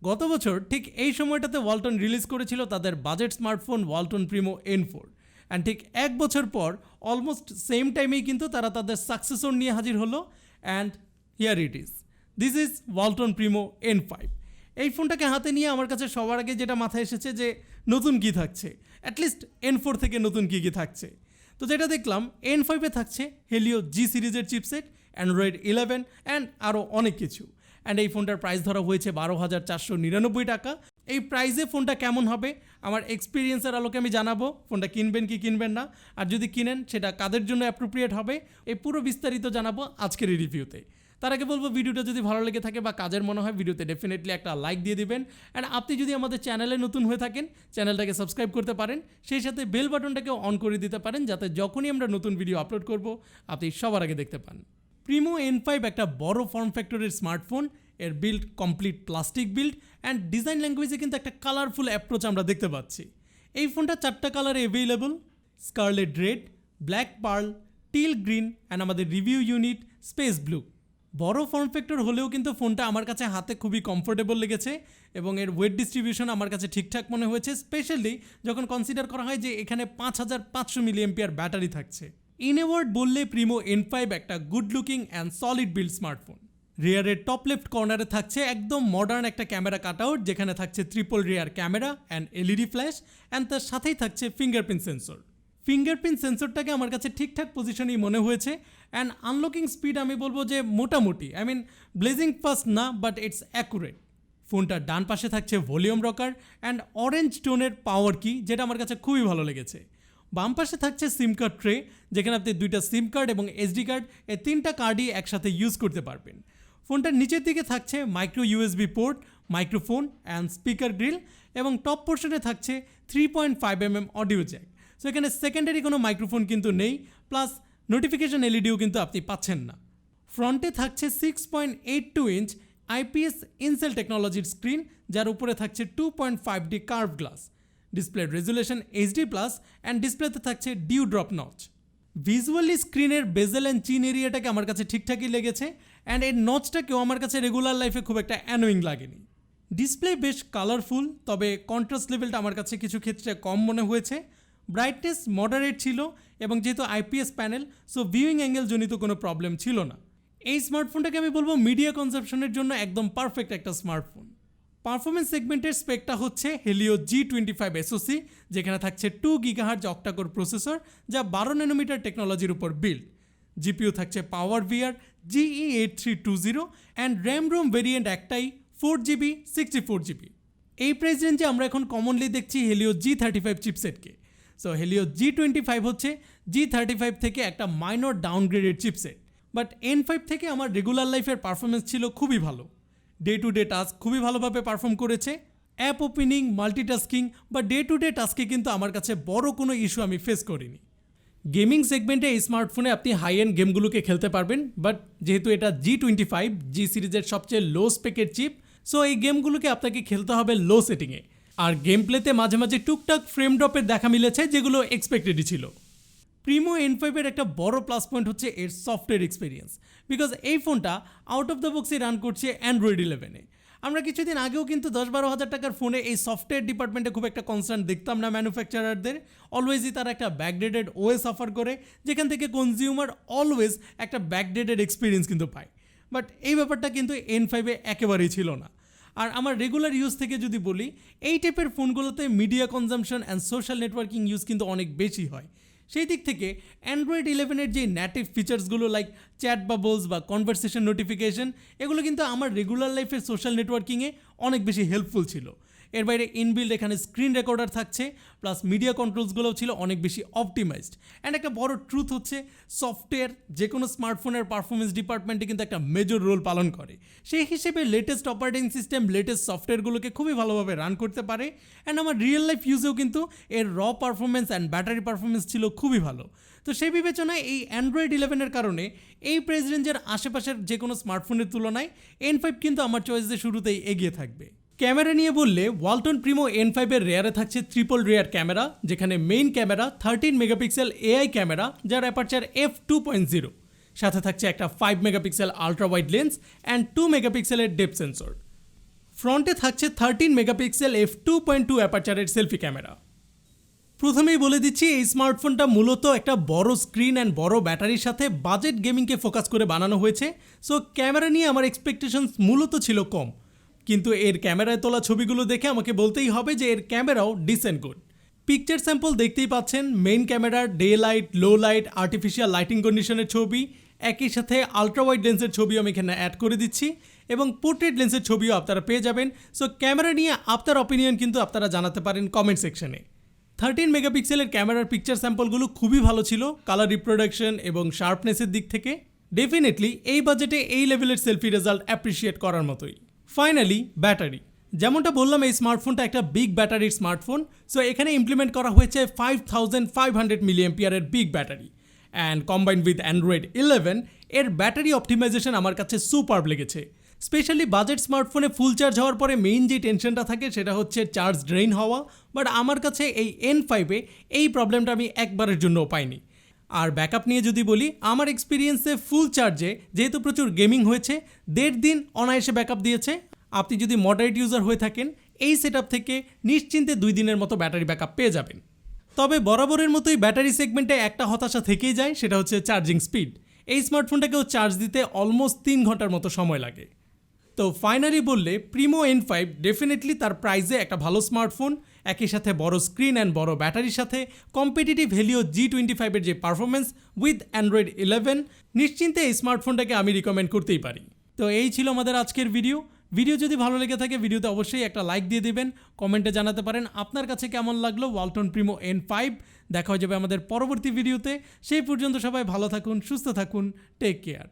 গত বছর ঠিক এই সময়টাতে ওয়ালটন রিলিজ করেছিল তাদের budget smartphone Walton Primo N4 and ঠিক এক বছর পর অলমোস্ট সেম টাইমেই কিন্তু তারা তাদের সাকসেসর নিয়ে হাজির হলো and here it is this is Walton Primo N5। এই ফোনটাকে হাতে নিয়ে আমার কাছে সবার আগে যেটা মাথায় এসেছে যে নতুন কী থাকছে, অ্যাটলিস্ট N4 থেকে নতুন কী কী থাকছে। তো যেটা দেখলাম N5-এ থাকছে হেলিও G সিরিজের চিপসেট, অ্যান্ড্রয়েড 11 অ্যান্ড আরও অনেক কিছু। অ্যান্ড এই ফোনটার প্রাইস ধরা হয়েছে 12,499 টাকা। এই প্রাইসে ফোনটা কেমন হবে আমার এক্সপিরিয়েন্সের আলোকে আমি জানাবো ফোনটা কিনবেন কি কিনবেন না, আর যদি কিনেন সেটা কাদের জন্য অ্যাপ্রোপ্রিয়েট হবে এই পুরো বিস্তারিত জানাবো আজকের এই রিভিউতে। তার আগে বলবো ভিডিওটা যদি ভালো লেগে থাকে বা কাজের মনে হয় ভিডিওতে ডেফিনেটলি একটা লাইক দিয়ে দিবেন। অ্যান্ড আপনি যদি আমাদের চ্যানেলে নতুন হয়ে থাকেন চ্যানেলটাকে সাবস্ক্রাইব করতে পারেন, সেই সাথে বেল বাটনটাকে অন করে দিতে পারেন যাতে যখনই আমরা নতুন ভিডিও আপলোড করব আপনি সবার আগে দেখতে পান। প্রিমো N5 একটা বড় ফর্ম ফ্যাক্টরের স্মার্টফোন, এর build complete plastic build and design ল্যাঙ্গুয়েজে কিন্তু একটা কালারফুল অ্যাপ্রোচ আমরা দেখতে পাচ্ছি। এই ফোনটা 4টা কালারে available, scarlet red, black pearl, teal green and আমাদের রিভিউ ইউনিট স্পেস ব্লু। বড় ফর্ম ফ্যাক্টর হলেও কিন্তু ফোনটা আমার কাছে হাতে খুবই কমফোর্টেবল লেগেছে এবং এর ওয়েট ডিস্ট্রিবিউশন আমার কাছে ঠিকঠাক মনে হয়েছে, স্পেশালি যখন কনসিডার করা হয় যে এখানে 5500 মিলিঅ্যাম্পিয়ার ব্যাটারি থাকছে। ইন এ ওয়ার্ড বললে প্রিমো N5 একটা good looking and solid build smartphone. রিয়ারের টপ লেফট কর্নারে থাকছে একদম মডার্ন একটা ক্যামেরা কাটআউট, যেখানে থাকছে triple rear camera and LED flash and তার সাথেই থাকছে ফিঙ্গারপ্রিন্ট সেন্সর। ফিঙ্গারপ্রিন্ট সেন্সরটাকে আমার কাছে ঠিকঠাক পজিশনেই মনে হয়েছে অ্যান্ড আনলকিং স্পিড আমি বলবো যে মোটামুটি, আই মিন ব্লেজিং ফাস্ট না, বাট ইটস অ্যাকুরেট। ফোনটার ডান পাশে থাকছে ভলিউম রকার অ্যান্ড অরেঞ্জ টোনের পাওয়ার কি, যেটা আমার কাছে খুবই ভালো লেগেছে। বাম পাশে থাকছে সিম কার্ড ট্রে, যেখানে আপনি 2টা সিম কার্ড এবং SD কার্ড এই 3টা কার্ডই একসাথে ইউজ করতে পারবেন। ফোনটার নিচের দিকে থাকছে micro USB port, microphone and speaker grill এবং টপ পোর্শনে থাকছে 3.5mm অডিও জ্যাক। সো এখানে সেকেন্ডারি কোনো মাইক্রোফোন কিন্তু নেই, প্লাস নোটিফিকেশন এলইডিও কিন্তু আপনি পাচ্ছেন না। ফ্রন্টে থাকছে 6.82 ইঞ্চ IPS ইনসেল টেকনোলজির স্ক্রিন, যার উপরে থাকছে 2.5D curve glass. Display resolution HD+ and ডিসপ্লেতে থাকছে ডিউ ড্রপ নচ। ভিজুয়ালি স্ক্রিনের বেজেল অ্যান্ড চিন এরিয়াটাকে আমার কাছে ঠিকঠাকই লেগেছে অ্যান্ড এর নচটাকেও আমার কাছে রেগুলার লাইফে খুব একটা অ্যানোয়িং লাগেনি। ডিসপ্লে বেশ কালারফুল, তবে কন্ট্রাস্ট লেভেলটা আমার কাছে কিছু ক্ষেত্রে কম মনে হয়েছে। ব্রাইটনেস মডারেট ছিল এবং যেহেতু IPS panel, so viewing angle জনিত কোনো প্রবলেম ছিল না। এই স্মার্টফোনটাকে আমি বলবো মিডিয়া কনজাম্পশনের জন্য একদম পারফেক্ট একটা স্মার্টফোন। পারফরমেন্স সেগমেন্টের স্পেকটা হচ্ছে হেলিও G25 SoC, যেখানে থাকছে 2 GHz অক্টাকোর প্রসেসর, যা 12 ন্যানোমিটার টেকনোলজির উপর বিল্ড। জিপিইউ থাকছে পাওয়ার VR GE8320 and RAM ROM variant একটাই 4GB 64GB। এই প্রাইস রেঞ্জে আমরা এখন কমনলি দেখছি Helio G35 চিপসেটকে। So Helio G25 হচ্ছে G35 থেকে একটা minor downgraded chipset, but N5 থেকে আমার রেগুলার লাইফের পারফরমেন্স ছিল খুবই ভালো। ডে টু ডে টাস্ক খুবই ভালোভাবে পারফর্ম করেছে। অ্যাপ ওপেনিং, মাল্টিটাস্কিং বা ডে টু ডে টাস্কে কিন্তু আমার কাছে বড় কোনো ইস্যু আমি ফেস করিনি। গেমিং সেগমেন্টে এই স্মার্টফোনে আপনি হাই এন্ড গেমগুলোকে খেলতে পারবেন, বাট যেহেতু এটা G25 G সিরিজের সবচেয়ে লো স্পেকের চিপ, সো এই গেমগুলোকে আপনাকে খেলতে হবে লো সেটিংয়ে। আর গেম প্লেতে মাঝে মাঝে টুকটাক ফ্রেম ড্রপের দেখা মিলেছে, যেগুলো এক্সপেক্টেডই ছিল। প্রিমো N5-এর একটা বড় প্লাস পয়েন্ট হচ্ছে এর সফটওয়্যার এক্সপিরিয়েন্স, বিকজ এই ফোনটা আউট অফ দ্য বক্সে রান করছে অ্যান্ড্রয়েড 11-এ। আমরা কিছুদিন আগেও কিন্তু 10-12 হাজার টাকার ফোনে এই সফটওয়্যার ডিপার্টমেন্টে খুব একটা কনসার্ন দেখতাম না ম্যানুফ্যাকচারারদের। অলওয়েজই তারা একটা ব্যাকডেটেড OS অফার করে, যেখান থেকে কনজিউমার অলওয়েজ একটা ব্যাকডেটেড এক্সপিরিয়েন্স কিন্তু পায়। বাট এই ব্যাপারটা কিন্তু N5-এ একেবারেই ছিল না। আর আমার রেগুলার ইউজ থেকে যদি বলি, এই টাইপের ফোনগুলোতে media consumption and social networking use কিন্তু অনেক বেশি হয়। সেই দিক থেকে অ্যান্ড্রয়েড 11-এর যে নেটিভ ফিচার্সগুলো লাইক চ্যাট বাবলস বা কনভারসেশন নোটিফিকেশন, এগুলো কিন্তু আমার রেগুলার লাইফের সোশ্যাল নেটওয়ার্কিংয়ে অনেক বেশি হেল্পফুল ছিল। এর বাইরে ইনবিল্ড এখানে স্ক্রিন রেকর্ডার থাকছে, প্লাস মিডিয়া কন্ট্রোলসগুলোও ছিল অনেক বেশি অপটিমাইজড। অ্যান্ড একটা বড় ট্রুথ হচ্ছে সফটওয়্যার যে কোনো স্মার্টফোনের পারফরমেন্স ডিপার্টমেন্টে কিন্তু একটা মেজর রোল পালন করে। সেই হিসেবে লেটেস্ট অপারেটিং সিস্টেম লেটেস্ট সফটওয়্যারগুলোকে খুবই ভালোভাবে রান করতে পারে। অ্যান্ড আমার রিয়েল লাইফ ইউজেও কিন্তু এর র পারফরমেন্স অ্যান্ড ব্যাটারি পারফরমেন্স ছিল খুবই ভালো। তো সেই বিবেচনায় এই অ্যান্ড্রয়েড 11-এর কারণে এই প্রাইস রেঞ্জের আশেপাশের যে কোনো স্মার্টফোনের তুলনায় N5 কিন্তু আমার চয়েসে শুরুতেই এগিয়ে থাকবে। ক্যামেরা নিয়ে বললে ওয়ালটন প্রিমো N5-এর রেয়ারে থাকছে ট্রিপল রেয়ার ক্যামেরা, যেখানে main camera 13 megapixel AI camera, যার অ্যাপারচার f2.0, সাথে থাকছে একটা 5 megapixel ultra wide lens and 2 মেগাপিক্সেলের ডেপথ সেন্সর। ফ্রন্টে থাকছে 13 মেগাপিক্সেল f2.2 অ্যাপারচারের সেলফি ক্যামেরা। প্রথমেই বলে দিচ্ছি এই স্মার্টফোনটা মূলত একটা বড় স্ক্রিন অ্যান্ড বড় ব্যাটারির সাথে বাজেট গেমিংকে ফোকাস করে বানানো হয়েছে। সো ক্যামেরা নিয়ে আমার এক্সপেকটেশনস মূলত ছিল কম, কিন্তু এর ক্যামেরায় তোলা ছবিগুলো দেখে আমাকে বলতেই হবে যে এর ক্যামেরাও ডিসেন্ট গুড। পিকচার স্যাম্পল দেখতেই পাচ্ছেন, মেইন ক্যামেরার day light, low light, artificial lighting কন্ডিশনের ছবি, একই সাথে আলট্রা ওয়াইড লেন্সের ছবিও আমি এখানে অ্যাড করে দিচ্ছি এবং পোর্ট্রেট লেন্সের ছবিও আপনারা পেয়ে যাবেন। সো ক্যামেরা নিয়ে আপনার অপিনিয়ন কিন্তু আপনারা জানাতে পারেন কমেন্ট সেকশনে। 13 মেগাপিক্সেলের ক্যামেরার পিকচার স্যাম্পলগুলো খুবই ভালো ছিল কালার রিপ্রোডাকশন এবং শার্পনেসের দিক থেকে। ডেফিনেটলি এই বাজেটে এই লেভেলের সেলফি রেজাল্ট অ্যাপ্রিসিয়েট করার মতোই। ফাইনালি ব্যাটারি, যেমনটা বললাম এই স্মার্টফোনটা একটা বিগ ব্যাটারির স্মার্টফোন। সো এখানে ইমপ্লিমেন্ট করা হয়েছে 5500 মিলিঅ্যাম্পিয়ারের big battery and combined with Android 11 এর ব্যাটারি অপটিমাইজেশন আমার কাছে সুপারব লেগেছে। স্পেশালি বাজেট স্মার্টফোনে ফুল চার্জ হওয়ার পরে মেইন যে টেনশনটা থাকে সেটা হচ্ছে চার্জ ড্রেইন হওয়া, বাট আমার কাছে এই N5-এ এই প্রবলেমটা আমি একবারের জন্যও পাইনি। আর ব্যাকআপ নিয়ে যদি বলি, আমার এক্সপিরিয়েন্সে ফুল চার্জে যেহেতু প্রচুর গেমিং হয়েছে 1.5 দিন অনায়াসে ব্যাকআপ দিয়েছে। আপনি যদি মডারেট ইউজার হয়ে থাকেন এই সেটআপ থেকে নিশ্চিন্তে 2 দিনের মতো ব্যাটারি ব্যাকআপ পেয়ে যাবেন। তবে বরাবরের মতোই ব্যাটারি সেগমেন্টে একটা হতাশা থেকেই যায়, সেটা হচ্ছে চার্জিং স্পিড। এই স্মার্টফোনটাকেও চার্জ দিতে অলমোস্ট 3 ঘন্টার মতো সময় লাগে। তো ফাইনালি বললে প্রিমো N5 ডেফিনেটলি তার প্রাইসে একটা ভালো স্মার্টফোন, একই সাথে বড় স্ক্রিন অ্যান্ড বড় ব্যাটারির সাথে কম্পিটিটিভ হেলিও G25-এর যে পারফরমেন্স উইথ অ্যান্ড্রয়েড 11, নিশ্চিন্তে এই স্মার্টফোনটাকে আমি রিকমেন্ড করতেই পারি। তো এই ছিল আমাদের আজকের ভিডিও যদি ভালো লেগে থাকে ভিডিওতে অবশ্যই একটা লাইক দিয়ে দিবেন, কমেন্টে জানাতে পারেন আপনার কাছে কেমন লাগলো ওয়ালটন প্রিমো N5। দেখা হয়ে যাবে আমাদের পরবর্তী ভিডিওতে। সেই পর্যন্ত সবাই ভালো থাকুন, সুস্থ থাকুন, টেক কেয়ার।